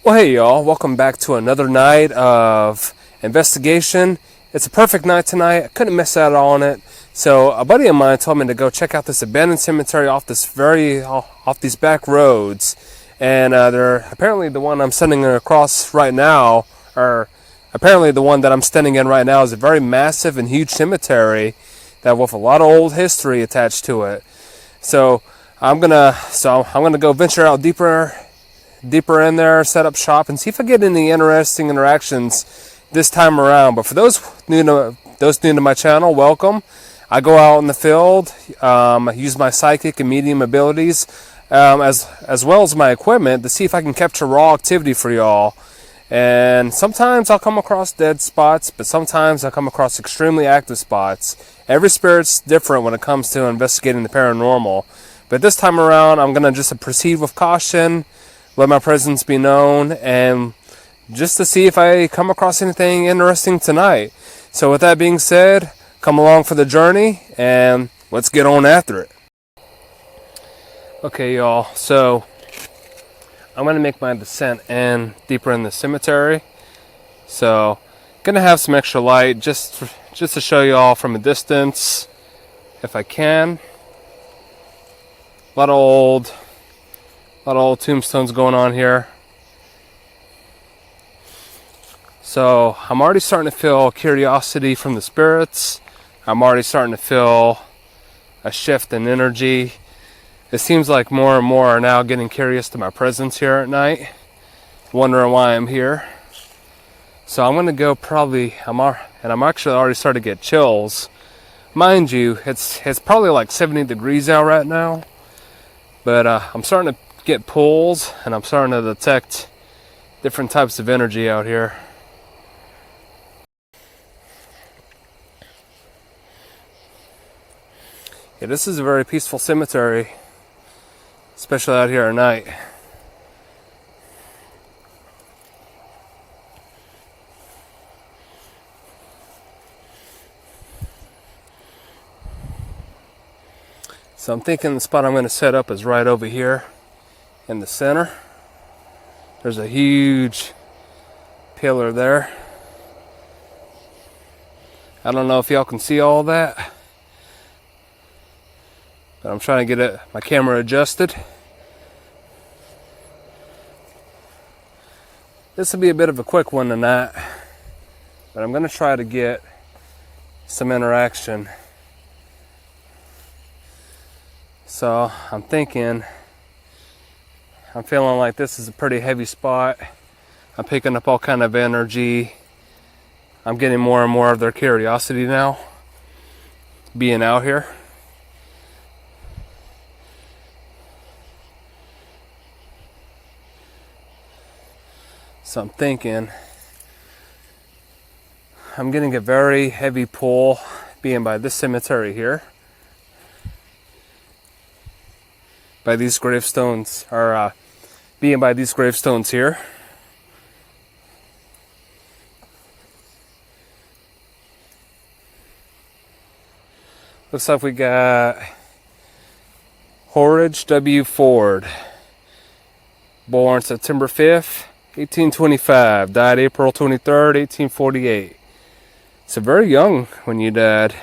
Well, hey y'all, welcome back to another night of investigation. It's a perfect night tonight. I couldn't miss out on it. So a buddy of mine told me to go check out this abandoned cemetery off these back roads, and they're apparently the one I'm standing across right now, or apparently the one that I'm standing in right now is a very massive and huge cemetery that with a lot of old history attached to it. So I'm gonna go venture out deeper in there, set up shop, and see if I get any interesting interactions this time around. But for those new to my channel, welcome. I go out in the field, use my psychic and medium abilities, as well as my equipment to see if I can capture raw activity for y'all. And sometimes I'll come across dead spots, but sometimes I'll come across extremely active spots. Every spirit's different when it comes to investigating the paranormal. But this time around, I'm gonna just proceed with caution, let my presence be known, and just to see if I come across anything interesting tonight. So with that being said, come along for the journey and let's get on after it. Okay y'all, so I'm going to make my descent in deeper in the cemetery. So gonna have some extra light just to show y'all from a distance if I can. A lot of old tombstones going on here. So I'm already starting to feel curiosity from the spirits. I'm already starting to feel a shift in energy. It seems like more and more are now getting curious to my presence here at night, wondering why I'm here. So I'm gonna go I'm actually already starting to get chills. Mind you, it's probably like 70 degrees out right now, but I'm starting to get pulls, and I'm starting to detect different types of energy out here. Yeah, this is a very peaceful cemetery, especially out here at night. So I'm thinking the spot I'm going to set up is right over here in the center. There's a huge pillar there. I don't know if y'all can see all that, but I'm trying to get my camera adjusted. This will be a bit of a quick one tonight, but I'm going to try to get some interaction. So I'm feeling like this is a pretty heavy spot. I'm picking up all kind of energy. I'm getting more and more of their curiosity now, being out here. So I'm thinking I'm getting a very heavy pull being by this cemetery here, by these gravestones, or being by these gravestones here. Looks like we got Horridge W. Ford, born September 5th, 1825, died April 23rd, 1848. So very young when you died.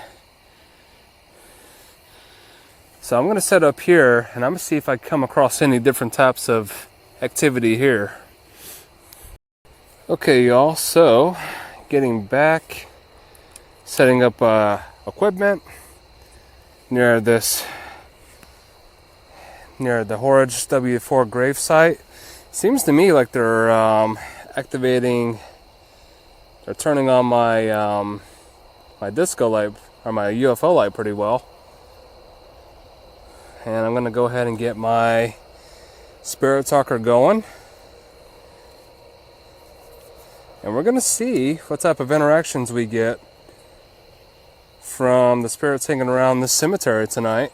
So I'm going to set up here, and I'm going to see if I come across any different types of activity here. Okay y'all, so getting back, setting up equipment near the Horridge W4 grave site. Seems to me like they're turning on my my disco light, or my UFO light, pretty well. And I'm gonna go ahead and get my spirit talker going, and we're gonna see what type of interactions we get from the spirits hanging around this cemetery tonight.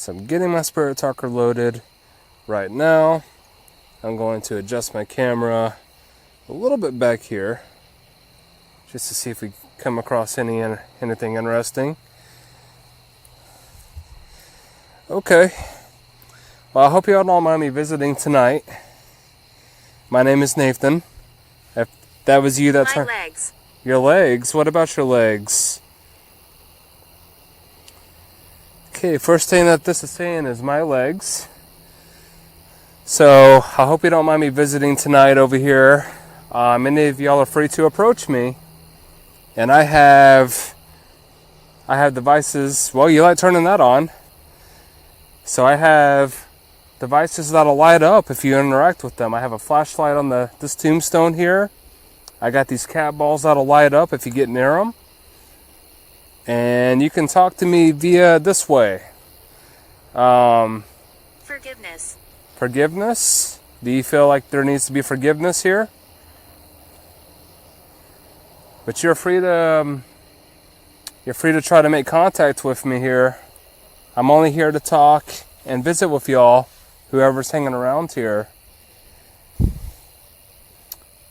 So I'm getting my spirit talker loaded right now. I'm going to adjust my camera a little bit back here just to see if we come across anything interesting. Okay. Well, I hope you all don't mind me visiting tonight. My name is Nathan. If that was you, that's my legs. Your legs? What about your legs? Okay, first thing that this is saying is my legs. So I hope you don't mind me visiting tonight over here. Many of y'all are free to approach me, and I have devices. Well, you like turning that on. So I have devices that'll light up if you interact with them. I have a flashlight on this tombstone here. I got these cat balls that'll light up if you get near them. And you can talk to me via this way. Forgiveness. Forgiveness? Do you feel like there needs to be forgiveness here? But you're free to try to make contact with me here. I'm only here to talk and visit with y'all, whoever's hanging around here.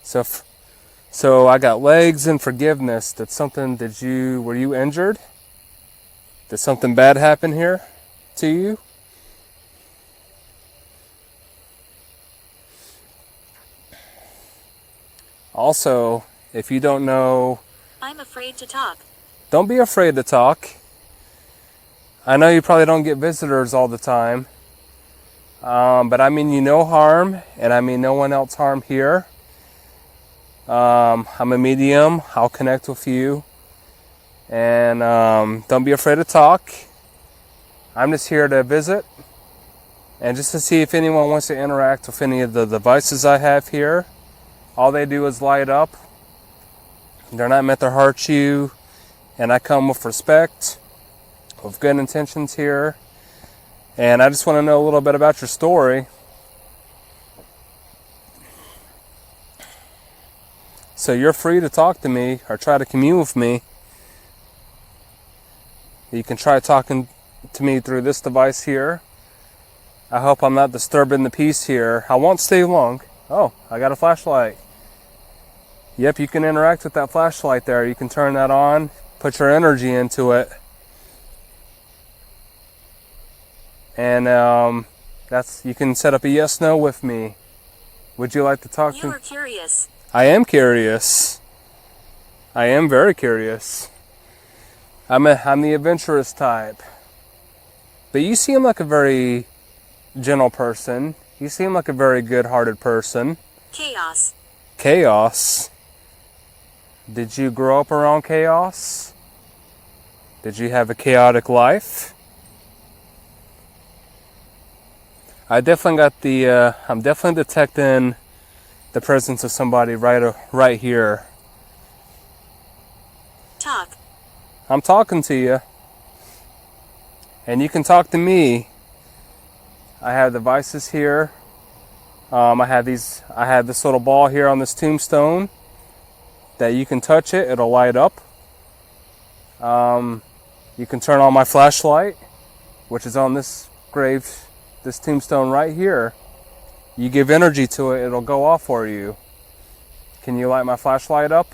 So I got legs and forgiveness. That's something. Were you injured? Did something bad happen here to you? Also, if you don't know, I'm afraid to talk. Don't be afraid to talk. I know you probably don't get visitors all the time, but I mean you no harm, and I mean no one else harm here. I'm a medium. I'll connect with you, and don't be afraid to talk. I'm just here to visit and just to see if anyone wants to interact with any of the devices I have here. All they do is light up. They're not meant to hurt you, and I come with respect, with good intentions here, and I just want to know a little bit about your story. So you're free to talk to me or try to commune with me. You can try talking to me through this device here. I hope I'm not disturbing the peace here. I won't stay long. Oh, I got a flashlight. Yep, you can interact with that flashlight there. You can turn that on, put your energy into it. And you can set up a yes/no with me. Would you like to talk to me? You are curious. I am curious. I am very curious. I'm the adventurous type. But you seem like a very gentle person. You seem like a very good-hearted person. Chaos. Chaos? Did you grow up around chaos? Did you have a chaotic life? I'm definitely detecting the presence of somebody right here. Talk. I'm talking to you. And you can talk to me. I have devices here. I have this little ball here on this tombstone that you can touch it. It'll light up. You can turn on my flashlight, which is on this tombstone right here. You give energy to it, it'll go off for you. Can you light my flashlight up?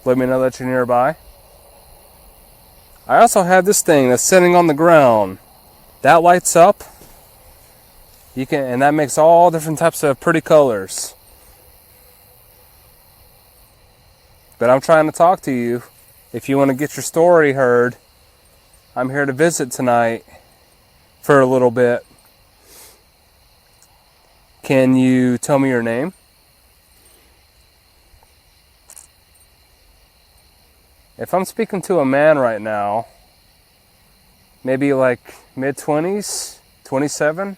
Let me know that you're nearby. I also have this thing that's sitting on the ground. That lights up. And that makes all different types of pretty colors. But I'm trying to talk to you. If you want to get your story heard, I'm here to visit tonight for a little bit. Can you tell me your name? If I'm speaking to a man right now, maybe like mid-20s, 27,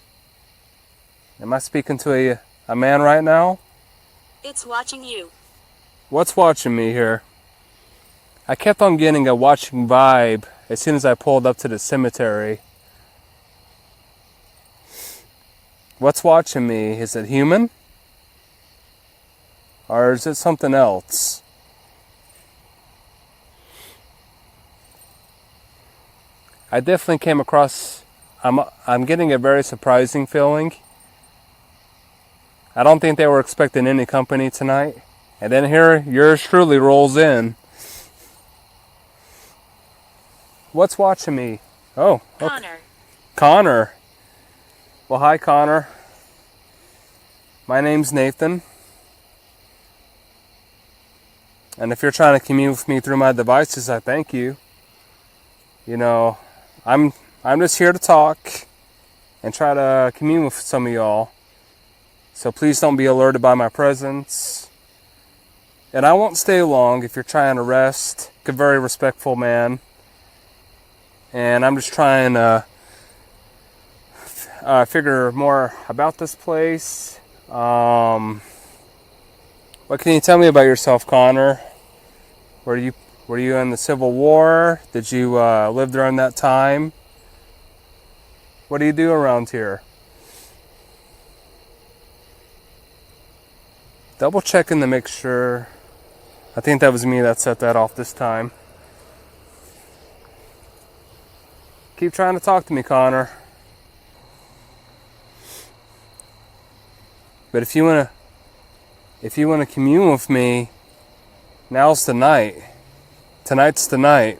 am I speaking to a man right now? It's watching you. What's watching me here? I kept on getting a watching vibe as soon as I pulled up to the cemetery. What's watching me? Is it human? Or is it something else? I definitely came across. I'm getting a very surprising feeling. I don't think they were expecting any company tonight, and then here yours truly rolls in. What's watching me? Oh, okay. Connor. Connor. Well, hi, Connor. My name's Nathan. And if you're trying to commune with me through my devices, I thank you. You know, I'm just here to talk and try to commune with some of y'all. So please don't be alerted by my presence. And I won't stay long if you're trying to rest. A very respectful man. And I'm just trying to figure more about this place. What can you tell me about yourself, Connor? Were you in the Civil War? Did you live during that time? What do you do around here? Double checking to make sure. I think that was me that set that off this time. Keep trying to talk to me, Connor. But if you wanna commune with me, now's the night. Tonight's the night.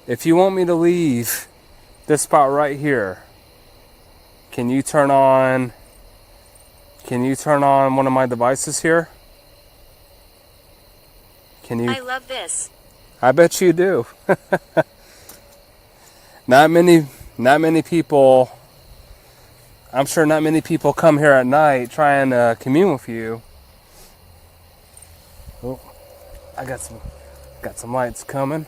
If you want me to leave this spot right here, can you turn on one of my devices here? Can you? I love this. I bet you do. Not many people. I'm sure not many people come here at night trying to commune with you. Oh, I got some lights coming.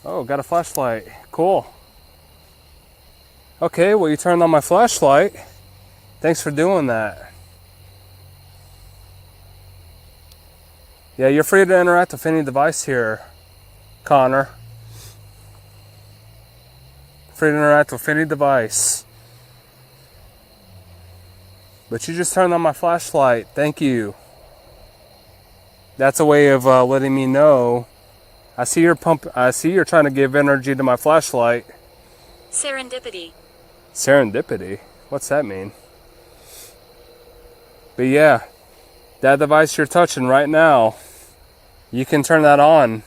Oh, got a flashlight. Cool. Okay, well, you turned on my flashlight. Thanks for doing that. Yeah, you're free to interact with any device here, Connor. Free to interact with any device. But you just turned on my flashlight. Thank you. That's a way of letting me know. I see you're trying to give energy to my flashlight. Serendipity. Serendipity? What's that mean? But yeah, that device you're touching right now, you can turn that on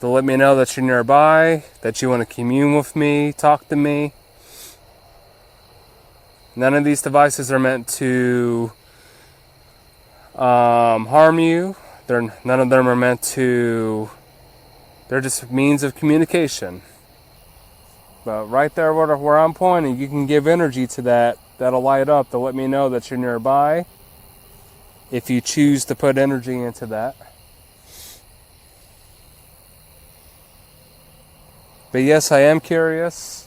to let me know that you're nearby, that you want to commune with me, talk to me. None of these devices are meant to harm you. None of them are meant to. They're just means of communication. But right there where I'm pointing, you can give energy to that. That'll light up to let me know that you're nearby. If you choose to put energy into that. But yes, I am curious.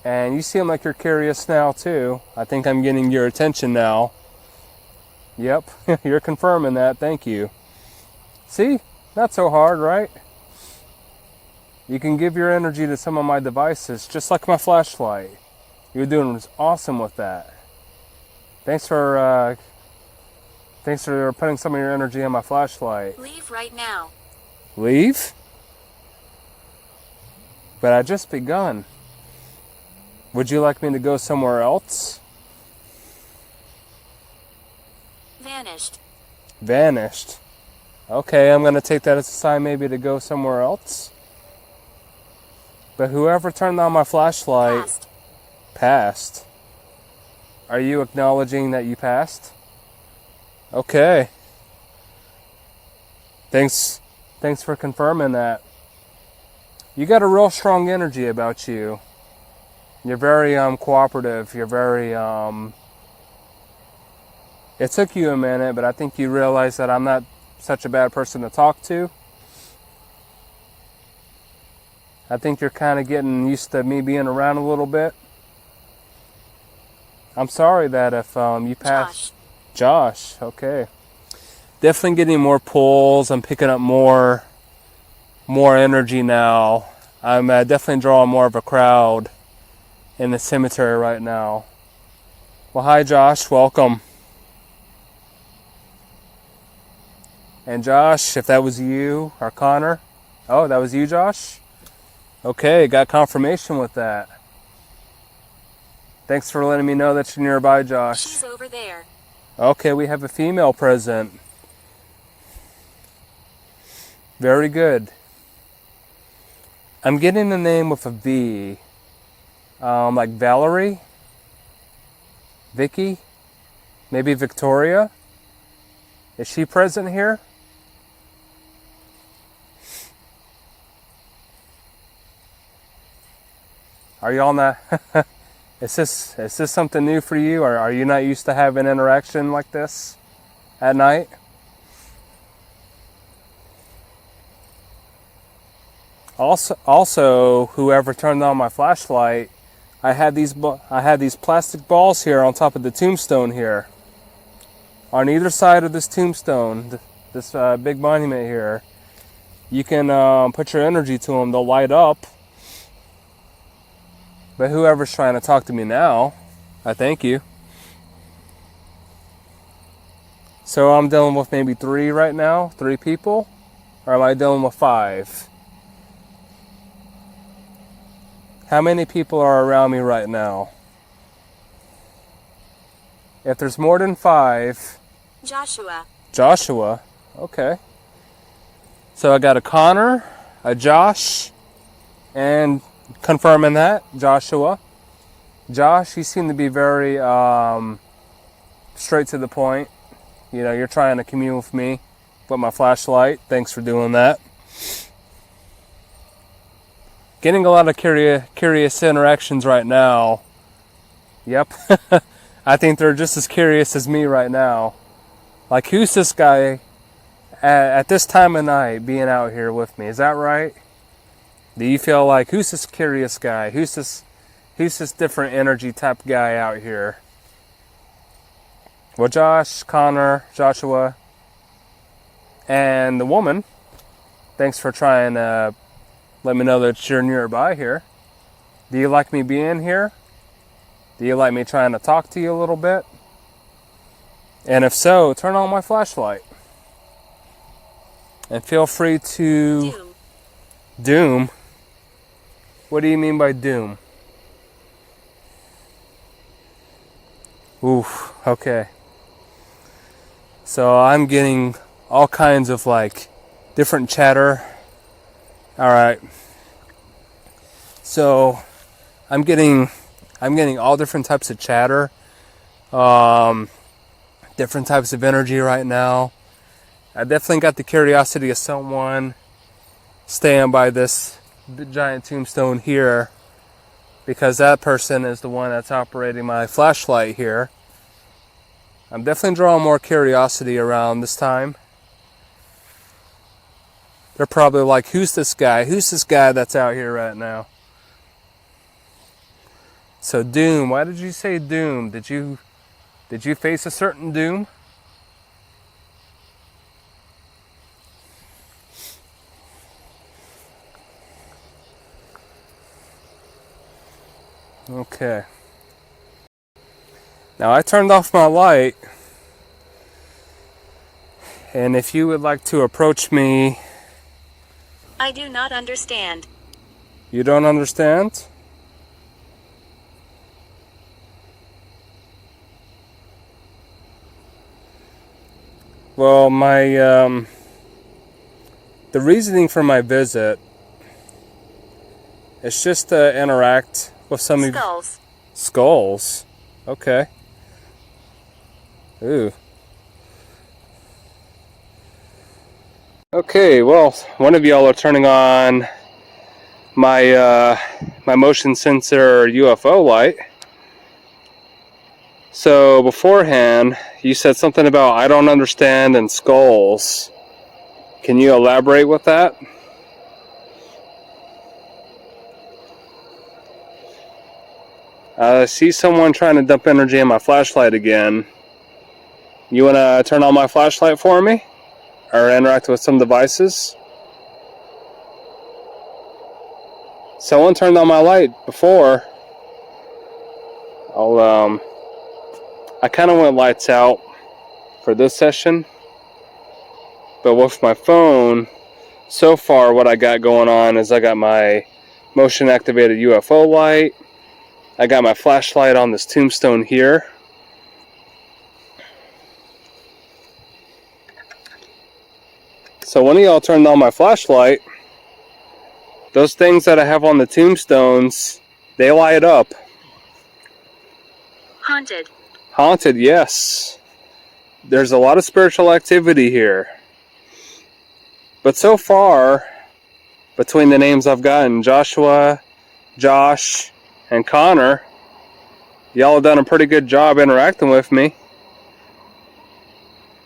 And you seem like you're curious now too. I think I'm getting your attention now. Yep, you're confirming that. Thank you. See? Not so hard, right? You can give your energy to some of my devices, just like my flashlight. You're doing awesome with that. Thanks for putting some of your energy on my flashlight. Leave right now. Leave? But I just begun. Would you like me to go somewhere else? Vanished. Vanished. Okay, I'm going to take that as a sign maybe to go somewhere else. But whoever turned on my flashlight passed. Are you acknowledging that you passed? Okay. Thanks for confirming that. You got a real strong energy about you. You're very cooperative. You're very It took you a minute, but I think you realize that I'm not such a bad person to talk to. I think you're kind of getting used to me being around a little bit. I'm sorry that if you passed. Josh, okay. Definitely getting more pulls. I'm picking up more energy now. I'm definitely drawing more of a crowd in the cemetery right now. Well, hi Josh, welcome. And Josh, if that was you, or Connor. Oh, that was you, Josh? Okay, got confirmation with that. Thanks for letting me know that you're nearby, Josh. She's over there. Okay, we have a female present. Very good. I'm getting the name with a V. Like Valerie? Vicky? Maybe Victoria? Is she present here? Are y'all not? Is this something new for you? Or are you not used to having interaction like this at night? Also, whoever turned on my flashlight, I had these plastic balls here on top of the tombstone here. On either side of this tombstone, this big monument here, you can put your energy to them. They'll light up. But whoever's trying to talk to me now, I thank you. So I'm dealing with maybe 3 right now, 3 people? Or am I dealing with 5? How many people are around me right now? If there's more than 5... Joshua, okay. So I got a Connor, a Josh, and confirming that, Joshua. Josh, you seem to be very straight to the point. You know, you're trying to commune with me with my flashlight. Thanks for doing that. Getting a lot of curious interactions right now. Yep. I think they're just as curious as me right now. Like, who's this guy at this time of night being out here with me? Is that right? Do you feel like, who's this curious guy? Who's this different energy type guy out here? Well, Josh, Connor, Joshua, and the woman, thanks for trying to let me know that you're nearby here. Do you like me being here? Do you like me trying to talk to you a little bit? And if so, turn on my flashlight. And feel free to... Doom? What do you mean by doom? Oof, okay. So I'm getting all kinds of like different chatter. Alright. So I'm getting all different types of chatter. Different types of energy right now. I definitely got the curiosity of someone staying by this giant tombstone here, because that person is the one that's operating my flashlight here. I'm definitely drawing more curiosity around this time. They're probably like, who's this guy? Who's this guy that's out here right now? So doom, why did you say doom? Did you face a certain doom? Okay. Now I turned off my light, and if you would like to approach me... I do not understand. You don't understand? Well, the reasoning for my visit is just to interact with some of you. Skulls? Okay. Ooh. Okay, well, one of y'all are turning on my my motion sensor UFO light. So beforehand, you said something about I don't understand and skulls. Can you elaborate with that? I see someone trying to dump energy in my flashlight again. You want to turn on my flashlight for me? Or interact with some devices? Someone turned on my light before. I kind of went lights out for this session. But with my phone, so far what I got going on is I got my motion activated UFO light. I got my flashlight on this tombstone here. So one of y'all turned on my flashlight. Those things that I have on the tombstones, they light up. Haunted. Haunted, yes. There's a lot of spiritual activity here. But so far, between the names I've gotten, Joshua, Josh, and Connor, y'all have done a pretty good job interacting with me.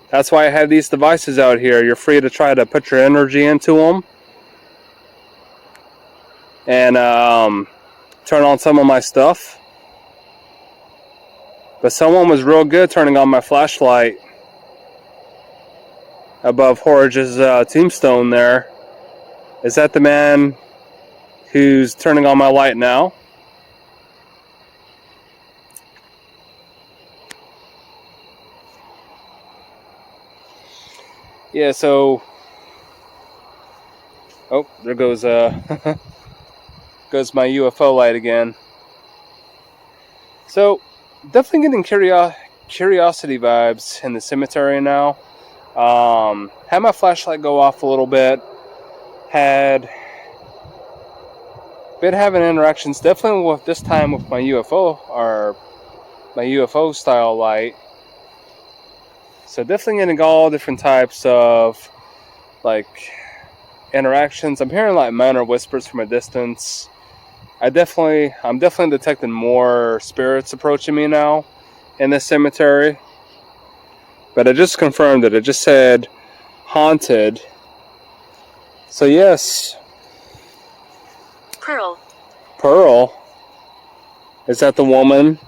That's why I have these devices out here. You're free to try to put your energy into them. And turn on some of my stuff. But someone was real good turning on my flashlight above Horridge's tombstone there. Is that the man who's turning on my light now? Yeah, so... Oh, there goes goes my UFO light again. So, definitely getting curiosity vibes in the cemetery now. Had my flashlight go off a little bit. Had been having interactions, definitely with this time with my UFO or my UFO style light. So definitely getting all different types of like interactions. I'm hearing like minor whispers from a distance. I'm definitely detecting more spirits approaching me now in this cemetery. But I just confirmed it. It just said haunted. So yes. Pearl. Pearl? Is that the woman?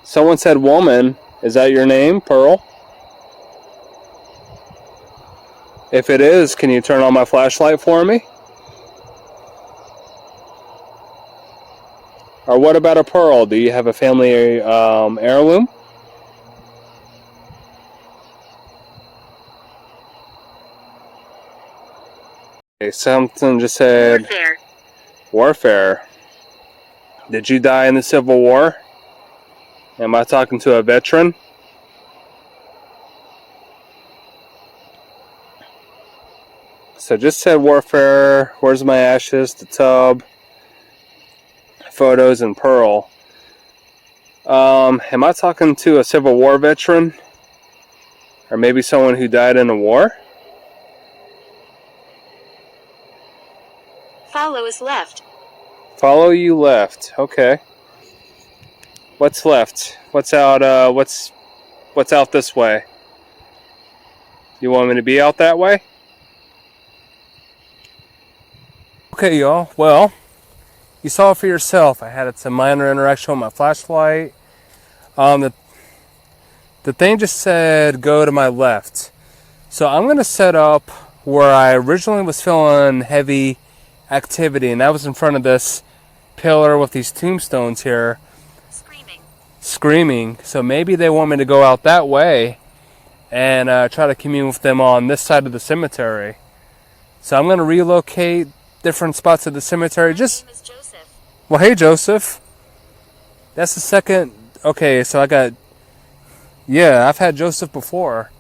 Someone said woman. Is that your name, Pearl? If it is, can you turn on my flashlight for me? Or what about a pearl? Do you have a family heirloom? Okay, something just said... Warfare. Warfare. Did you die in the Civil War? Am I talking to a veteran? So just said warfare. Where's my ashes? The tub. Photos and Pearl. Am I talking to a Civil War veteran? Or maybe someone who died in a war? Follow is left. Follow you left. Okay. What's left? What's out? What's out this way? You want me to be out that way? Okay, y'all. Well, you saw it for yourself. I had some minor interaction with my flashlight. The thing just said go to my left. So I'm going to set up where I originally was feeling heavy activity, and that was in front of this pillar with these tombstones here. Screaming. So maybe they want me to go out that way and try to commune with them on this side of the cemetery. So I'm going to relocate different spots of the cemetery. My name is Joseph. Well, hey, Joseph. That's the second. Okay, so I got... Yeah, I've had Joseph before.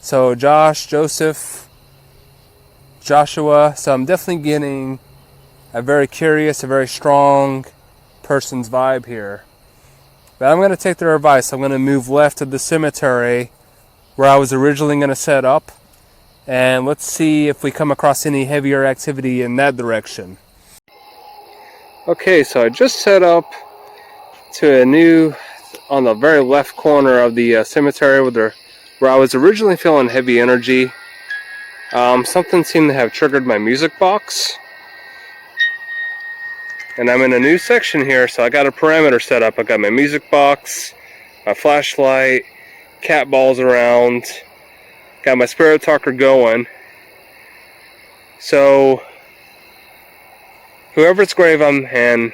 So Josh, Joseph, Joshua. So I'm definitely getting a very curious, a very strong person's vibe here. But I'm going to take their advice. I'm going to move left of the cemetery where I was originally going to set up. And let's see if we come across any heavier activity in that direction. Okay, so I just set up to a new, on the very left corner of the cemetery where I was originally feeling heavy energy. Something seemed to have triggered my music box. And I'm in a new section here, so I got a perimeter set up. I got my music box, my flashlight, cat balls around, got my spirit talker going. So whoever's grave I'm in,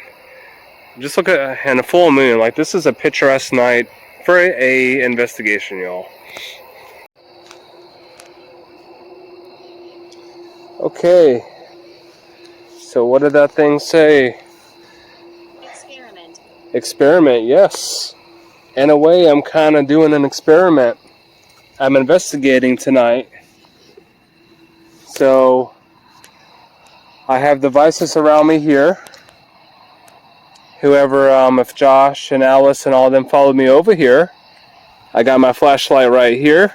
just look at and a full moon. Like, this is a picturesque night for a investigation, y'all. Okay. So what did that thing say? Experiment. Experiment, yes. In a way, I'm kind of doing an experiment. I'm investigating tonight. So I have devices around me here. Whoever, if Josh and Alice and all of them followed me over here, I got my flashlight right here.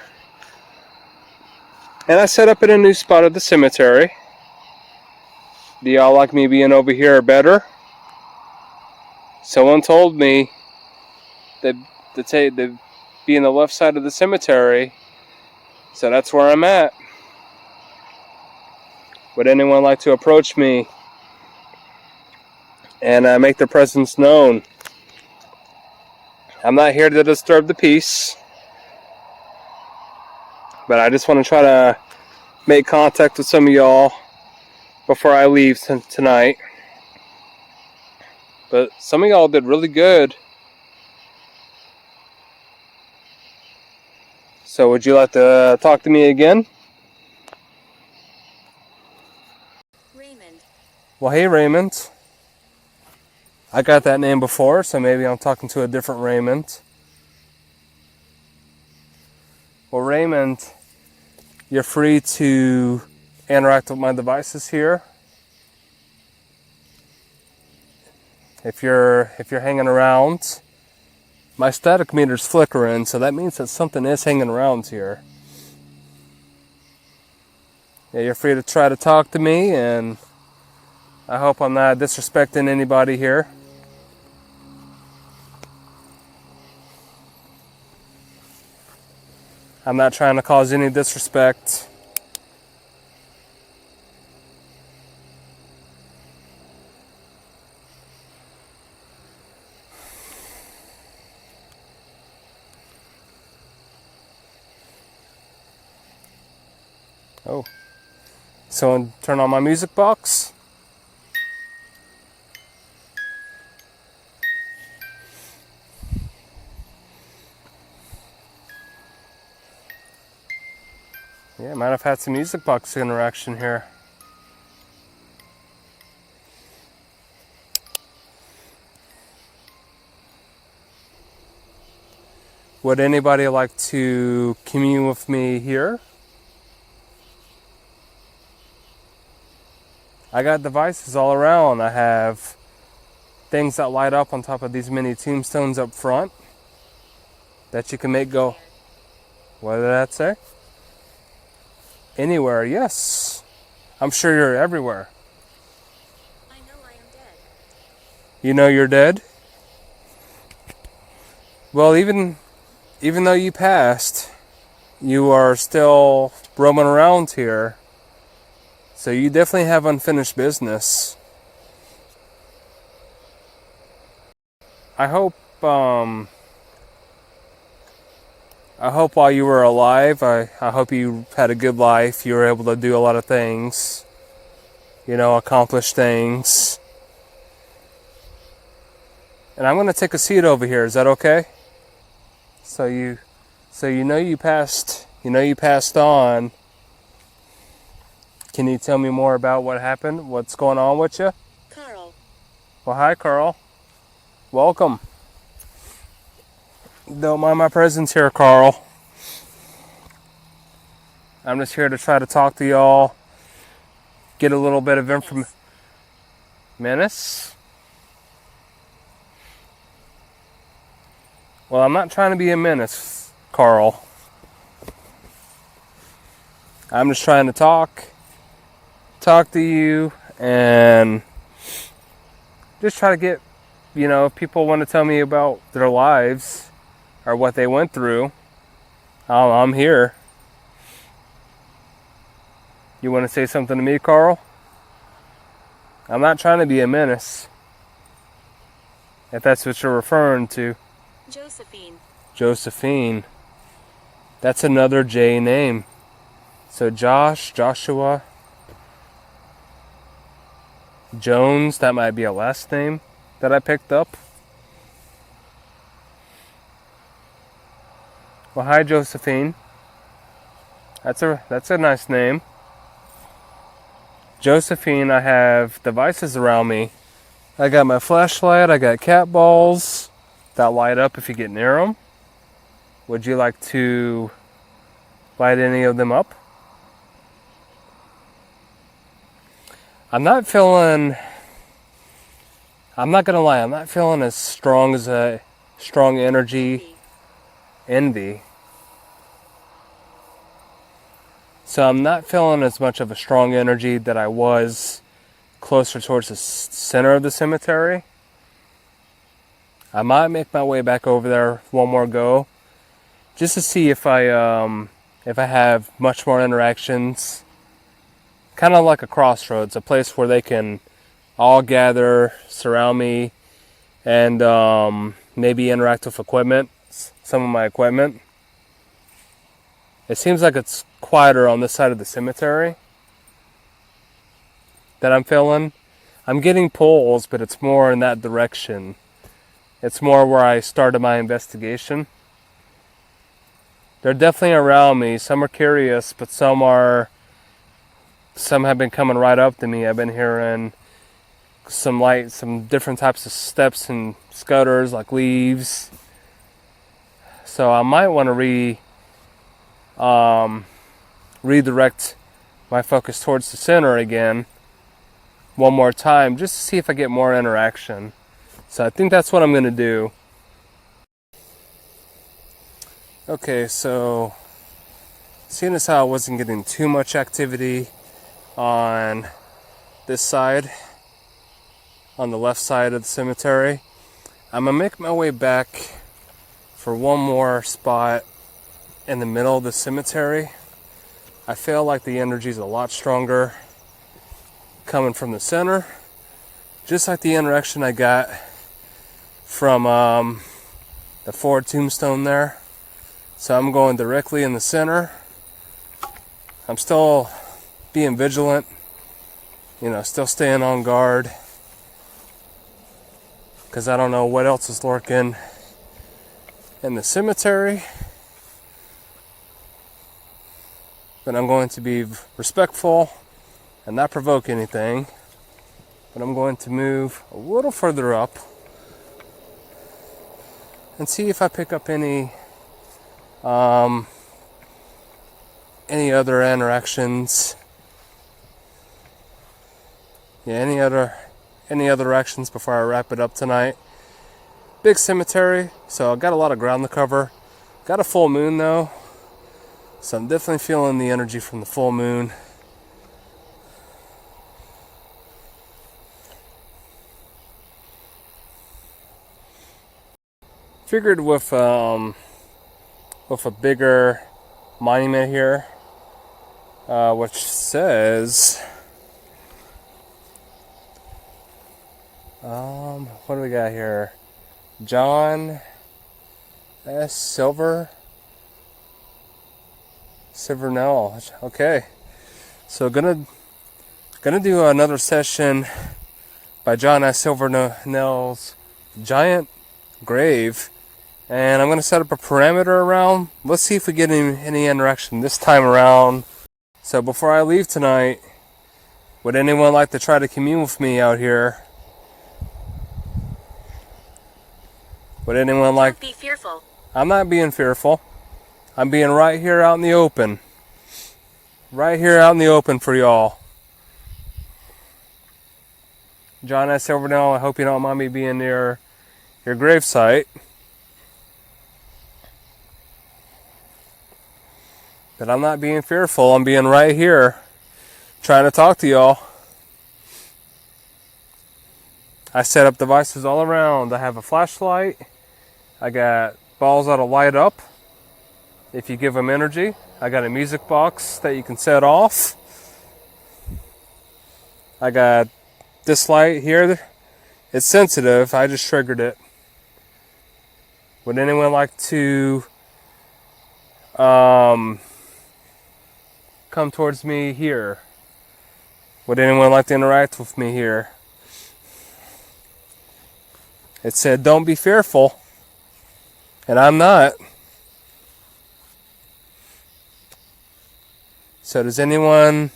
And I set up in a new spot at the cemetery. Do y'all like me being over here better? Someone told me that to be on the left side of the cemetery, so that's where I'm at. Would anyone like to approach me and make their presence known? I'm not here to disturb the peace, but I just want to try to make contact with some of y'all before I leave tonight. But some of y'all did really good. So would you like to talk to me again? Raymond. Well, hey Raymond. I got that name before, so maybe I'm talking to a different Raymond. Well, Raymond, you're free to interact with my devices here. If you're hanging around, my static meter's flickering, so that means that something is hanging around here. Yeah, you're free to try to talk to me, and I hope I'm not disrespecting anybody here. I'm not trying to cause any disrespect. Oh. Someone turn on my music box. Yeah, might have had some music box interaction here. Would anybody like to commune with me here? I got devices all around. I have things that light up on top of these mini tombstones up front that you can make go. What did that say? Anywhere, yes. I'm sure you're everywhere. I know I am dead. You know you're dead? Well, even though you passed, you are still roaming around here. So you definitely have unfinished business. I hope while you were alive, I hope you had a good life. You were able to do a lot of things, accomplish things. And I'm going to take a seat over here. Is that okay? So you passed on. Can you tell me more about what happened? What's going on with you? Carl. Well, hi, Carl. Welcome. Don't mind my presence here, Carl. I'm just here to try to talk to y'all, get a little bit of information. Menace? Well, I'm not trying to be a menace, Carl. I'm just trying to talk to you, and just try to get, if people want to tell me about their lives or what they went through, I'm here. You want to say something to me, Carl? I'm not trying to be a menace, if that's what you're referring to. Josephine. Josephine. That's another J name. So Joshua, Jones, that might be a last name that I picked up. Well, hi, Josephine. That's a nice name. Josephine, I have devices around me. I got my flashlight, I got cat balls that light up if you get near them. Would you like to light any of them up? I'm not gonna lie, I'm not feeling as strong as a strong energy envy. So I'm not feeling as much of a strong energy that I was closer towards the center of the cemetery. I might make my way back over there one more go, just to see if I have much more interactions. Kind of like a crossroads, a place where they can all gather, surround me, and maybe interact with equipment, some of my equipment. It seems like it's quieter on this side of the cemetery that I'm feeling. I'm getting pulls, but it's more in that direction. It's more where I started my investigation. They're definitely around me. Some are curious, but some have been coming right up to me. I've been hearing some different types of steps and scutters, like leaves. So I might want to redirect my focus towards the center again one more time, just to see if I get more interaction. So I think that's what I'm going to do. Okay, so seeing as how I wasn't getting too much activity on this side, on the left side of the cemetery, I'm going to make my way back for one more spot in the middle of the cemetery. I feel like the energy is a lot stronger coming from the center, just like the interaction I got from the forward tombstone there. So I'm going directly in the center. I'm still being vigilant, still staying on guard, because I don't know what else is lurking in the cemetery. But I'm going to be respectful and not provoke anything. But I'm going to move a little further up and see if I pick up any other interactions. Yeah, any other actions before I wrap it up tonight. Big cemetery, so I got a lot of ground to cover. Got a full moon though, so I'm definitely feeling the energy from the full moon. Figured with a bigger monument here, which says, what do we got here? John S. Silvernell. Okay, so gonna do another session by John S. Silvernell's giant grave, and I'm gonna set up a parameter around. Let's see if we get any interaction this time around. So before I leave tonight, would anyone like to try to commune with me out here? Would anyone like? Don't be fearful. I'm not being fearful. I'm being right here out in the open. Right here out in the open for y'all. John S. Silvernell, I hope you don't mind me being near your gravesite. But I'm not being fearful. I'm being right here, trying to talk to y'all. I set up devices all around. I have a flashlight. I got balls that'll light up if you give them energy. I got a music box that you can set off. I got this light here. It's sensitive. I just triggered it. Would anyone like to come towards me here? Would anyone like to interact with me here? It said, don't be fearful. And I'm not. So does anyone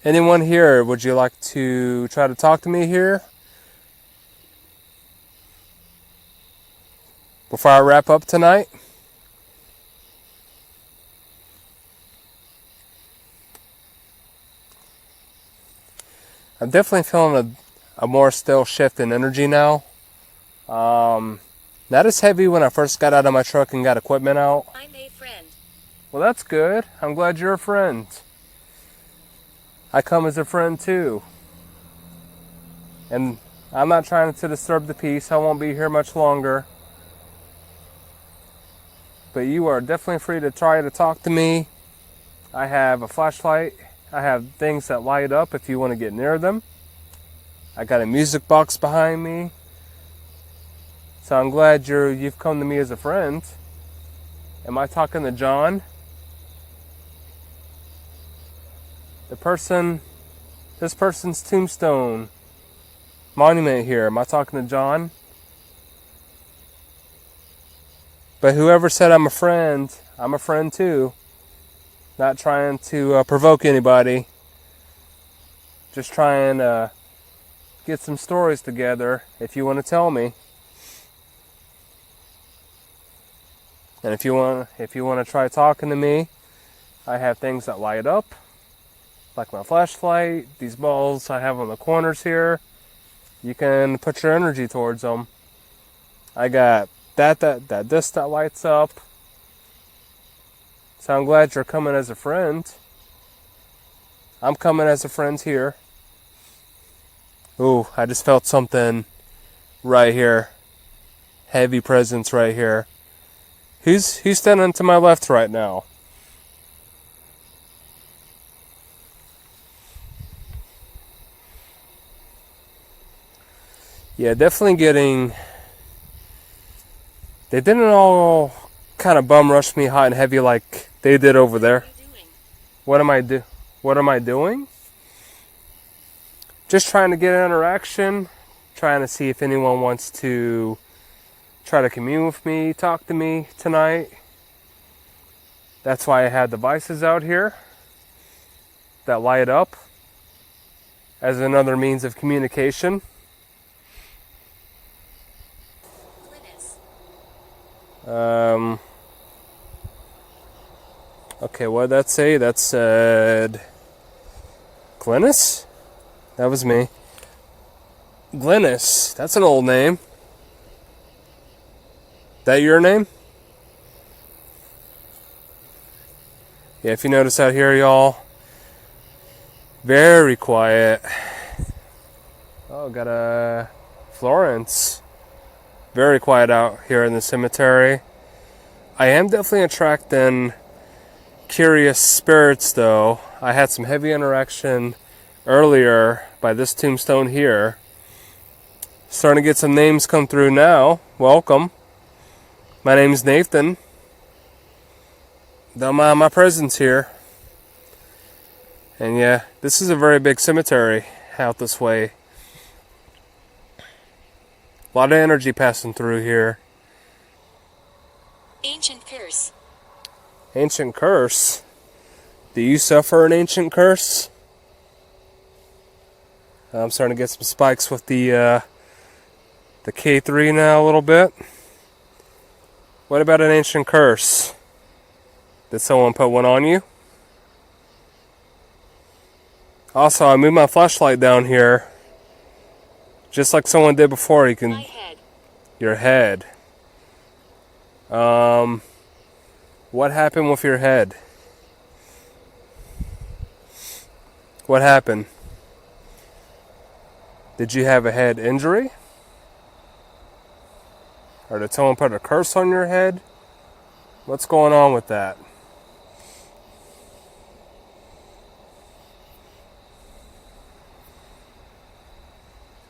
Anyone here, would you like to try to talk to me here before I wrap up tonight? I'm definitely feeling a more still shift in energy now. Not as heavy when I first got out of my truck and got equipment out. I'm a friend. Well, that's good. I'm glad you're a friend. I come as a friend too. And I'm not trying to disturb the peace. I won't be here much longer. But you are definitely free to try to talk to me. I have a flashlight. I have things that light up if you want to get near them. I got a music box behind me. So I'm glad you've come to me as a friend. Am I talking to John? This person's tombstone monument here. Am I talking to John? But whoever said I'm a friend too. Not trying to provoke anybody. Just trying to get some stories together if you want to tell me. And if you want to try talking to me, I have things that light up, like my flashlight, these balls I have on the corners here. You can put your energy towards them. I got that disc that lights up. So I'm glad you're coming as a friend. I'm coming as a friend here. Ooh, I just felt something right here. Heavy presence right here. Who's standing to my left right now? Yeah, definitely getting... They didn't all kind of bum rush me hot and heavy like they did over there. What am I doing? Just trying to get an interaction. Trying to see if anyone wants to try to commune with me, talk to me tonight. That's why I had devices out here that light up as another means of communication. Okay, what did that say? That said Glennis? That was me. Glennis, that's an old name. That your name? Yeah, if you notice out here, y'all, very quiet. Oh, got a Florence. Very quiet out here in the cemetery. I am definitely attracting curious spirits, though. I had some heavy interaction earlier by this tombstone here. Starting to get some names come through now. Welcome. My name's Nathan. Don't mind my presence here. And yeah, this is a very big cemetery out this way. A lot of energy passing through here. Ancient curse. Ancient curse? Do you suffer an ancient curse? I'm starting to get some spikes with the K3 now a little bit. What about an ancient curse? Did someone put one on you? Also, I moved my flashlight down here. Just like someone did before. You can... My head. Your head. What happened with your head? What happened? Did you have a head injury? Or did someone put a curse on your head? What's going on with that?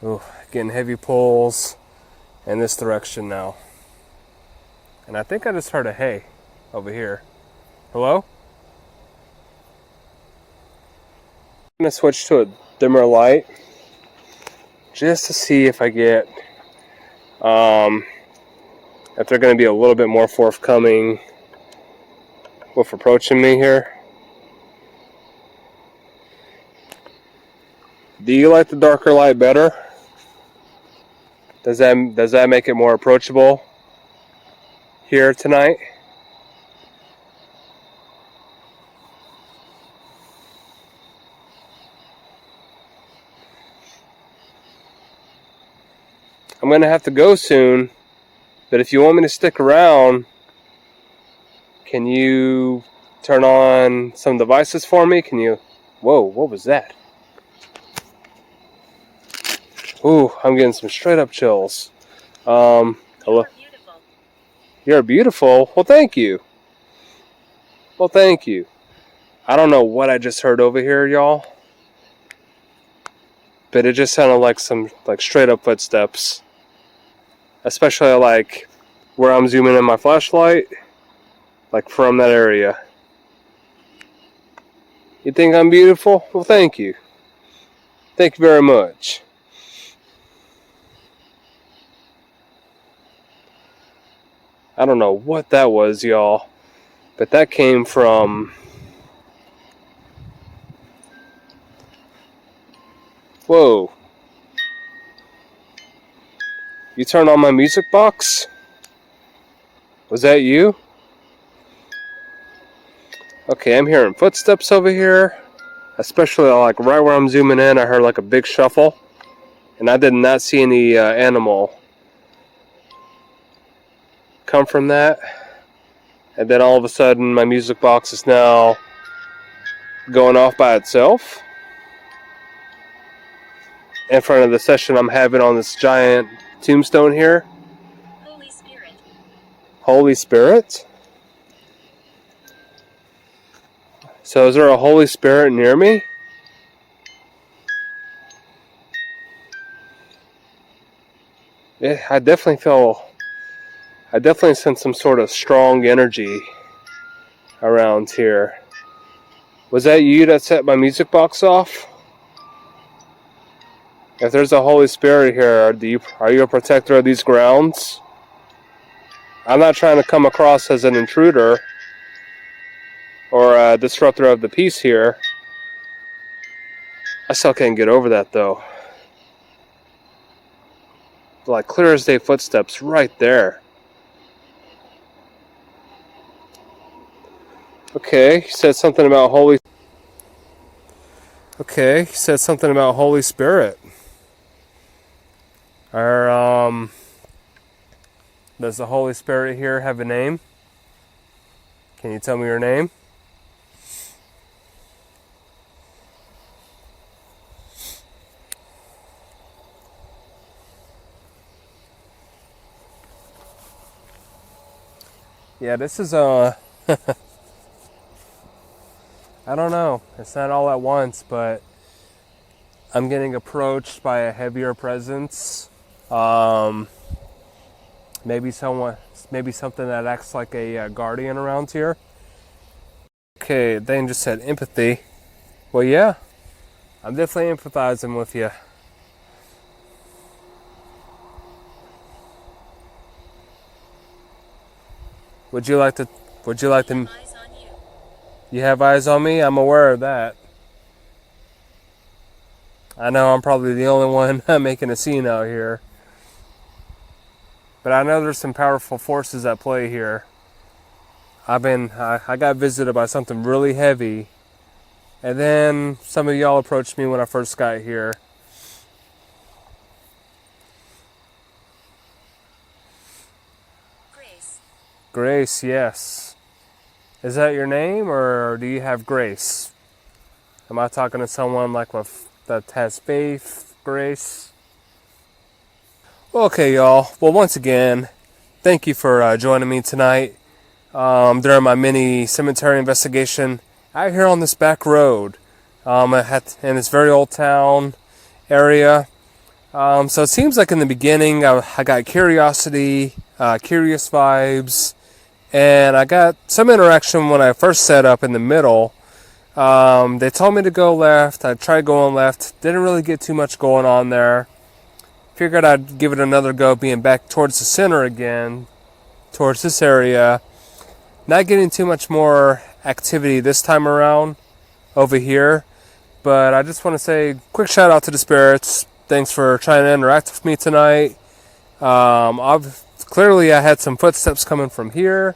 Ooh, getting heavy pulls in this direction now. And I think I just heard a hey over here. Hello? I'm going to switch to a dimmer light just to see if I get if they're going to be a little bit more forthcoming with approaching me here. Do you like the darker light better? Does that make it more approachable here tonight? I'm gonna have to go soon, but if you want me to stick around, can you turn on some devices for me? Can you? Whoa, what was that? Ooh, I'm getting some straight up chills. Hello. You're beautiful. You're beautiful. Well, thank you. Well, thank you. I don't know what I just heard over here, y'all, but it just sounded like some straight up footsteps, especially like where I'm zooming in my flashlight, like from that area. You think I'm beautiful? Well, thank you. Thank you very much. I don't know what that was, y'all, but that came from... Whoa. You turned on my music box? Was that you? Okay, I'm hearing footsteps over here, especially like right where I'm zooming in. I heard like a big shuffle, and I did not see any animal come from that. And then all of a sudden my music box is now going off by itself in front of the session I'm having on this giant tombstone here. Holy Spirit. Holy Spirit? So is there a Holy Spirit near me? Yeah, I definitely sense some sort of strong energy around here. Was that you that set my music box off? If there's a Holy Spirit here, are you a protector of these grounds? I'm not trying to come across as an intruder or a disruptor of the peace here. I still can't get over that though. Like clear as day footsteps right there. Okay, he said something about Holy Spirit. Does the Holy Spirit here have a name? Can you tell me your name? Yeah, this is I don't know. It's not all at once, but I'm getting approached by a heavier presence. Maybe something that acts like a guardian around here. Okay, Dane just said empathy. Well, yeah, I'm definitely empathizing with you. Would you like to? Eyes on you. You have eyes on me? I'm aware of that. I know I'm probably the only one making a scene out here. But I know there's some powerful forces at play here. I got visited by something really heavy. And then some of y'all approached me when I first got here. Grace, yes. Is that your name, or do you have grace? Am I talking to someone that has faith, grace? Okay, y'all. Well, once again, thank you for joining me tonight during my mini cemetery investigation out here on this back road in this very old town area. So it seems like in the beginning I got curiosity, curious vibes, and I got some interaction when I first set up in the middle. They told me to go left. I tried going left. Didn't really get too much going on there. Figured I'd give it another go being back towards the center again, towards this area. Not getting too much more activity this time around over here. But I just want to say quick shout out to the spirits. Thanks for trying to interact with me tonight. Clearly I had some footsteps coming from here,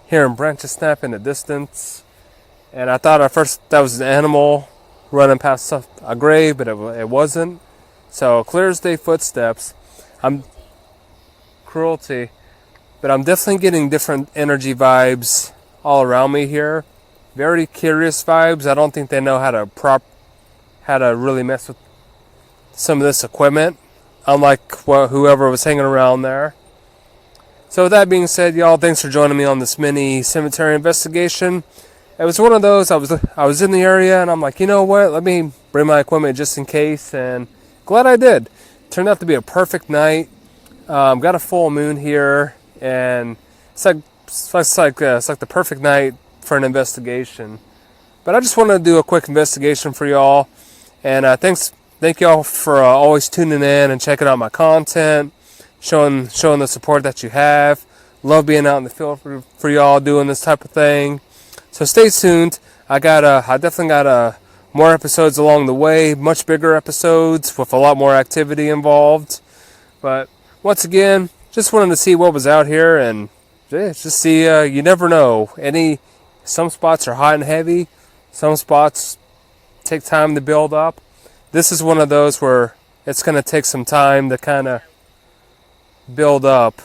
hearing branches snap in the distance, and I thought at first that was an animal running past a grave, but it wasn't. So clear as day footsteps. I'm cruelty, but I'm definitely getting different energy vibes all around me here. Very curious vibes. I don't think they know how to really mess with some of this equipment, unlike whoever was hanging around there. So with that being said, y'all, thanks for joining me on this mini cemetery investigation. It was one of those, I was in the area and I'm like, you know what, let me bring my equipment just in case, and glad I did. Turned out to be a perfect night. Got a full moon here, and it's like the perfect night for an investigation. But I just wanted to do a quick investigation for y'all, and thank y'all for always tuning in and checking out my content, showing the support that you have. Love being out in the field for y'all doing this type of thing. So stay tuned. I definitely got more episodes along the way, much bigger episodes with a lot more activity involved. But once again, just wanted to see what was out here, and just see. You never know. Some spots are hot and heavy. Some spots take time to build up. This is one of those where it's going to take some time to kind of build up.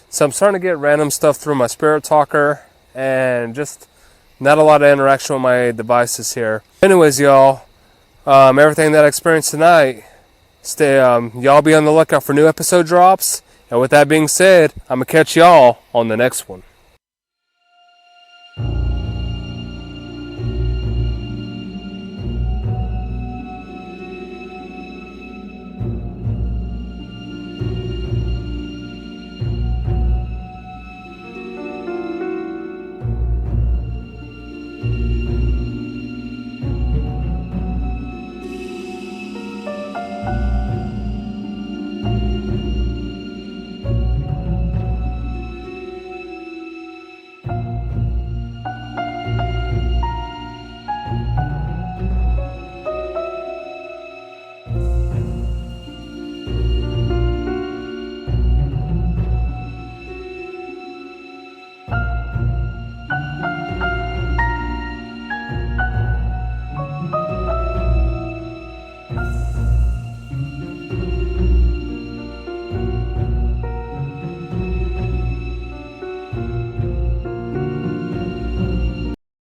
So I'm starting to get random stuff through my spirit talker, and just not a lot of interaction with my devices here. Anyways, y'all, everything that I experienced tonight, y'all be on the lookout for new episode drops. And with that being said, I'm going to catch y'all on the next one.